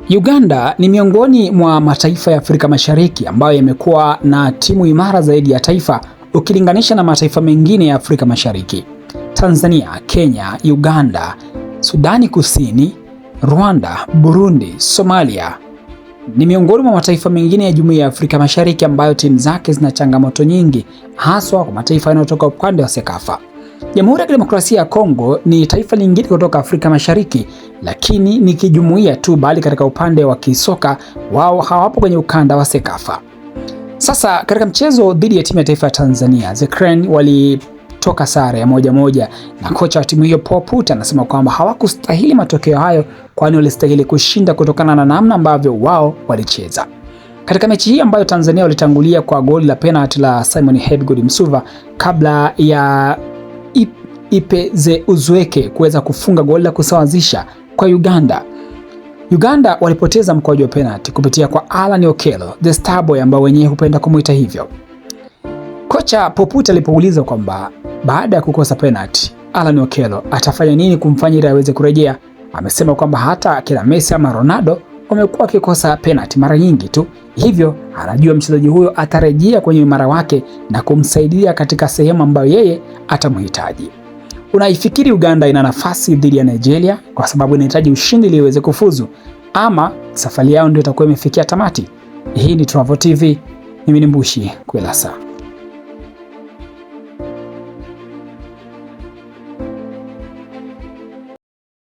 Uganda ni miongoni mwa mataifa ya Afrika Mashariki ambayo yamekuwa na timu imara zaidi ya taifa ukilinganisha na mataifa mengine ya Afrika Mashariki. Tanzania, Kenya, Uganda, Sudani Kusini, Rwanda, Burundi, Somalia ni miongoni mwa mataifa mengine ya Jumuiya ya Afrika Mashariki ambayo timu zake zina changamoto nyingi, haswa kwa mataifa yanayotoka upande wa Sekafa. Jamhuri ya Kidemokrasia ya Kongo ni taifa lingine kutoka Afrika Mashariki, lakini ni kijumuiya tu, bali katika upande wa kisoka wao hawapo kwenye ukanda wa Sekafa. Sasa katika mchezo dhidi ya timu ya taifa ya Tanzania, The Cranes walitoka sare ya 1-1 na kocha wa timu hiyo Paul Puta anasema kwamba hawakustahili matokeo hayo, kwani walistahili kushinda kutokana na namna ambavyo wao walicheza. Katika mechi hii ambayo Tanzania walitangulia kwa goli la penalty la Simon Hebgod Msuva kabla ya Ipeze Uzweke kuweza kufunga goli la kusawazisha kwa Uganda walipoteza mkwaju wa penalty kupitia kwa Alan Okello, the Starboy ambao wenyewe hupenda kumuita hivyo. Kocha Poputa alipoulizwa kwamba baada ya kukosa penalty Alan Okello atafanya nini kumfanya ili aweze kurejea, amesema kwamba hata kila Messi ama Ronaldo wamekuwa wakikosa penalty mara nyingi tu, hivyo anajua mchezaji huyo atarejea kwenye imara wake na kumsaidia katika sehemu ambayo yeye atamhitaji. Unaifikiri Uganda ina nafasi dhidi ya Nigeria kwa sababu inahitaji ushindi ili iweze kufuzu, ama safari yao ndio itakuwa imefikia tamati? Hii ni Travo TV, mimi ni Mbushi Kwelasa.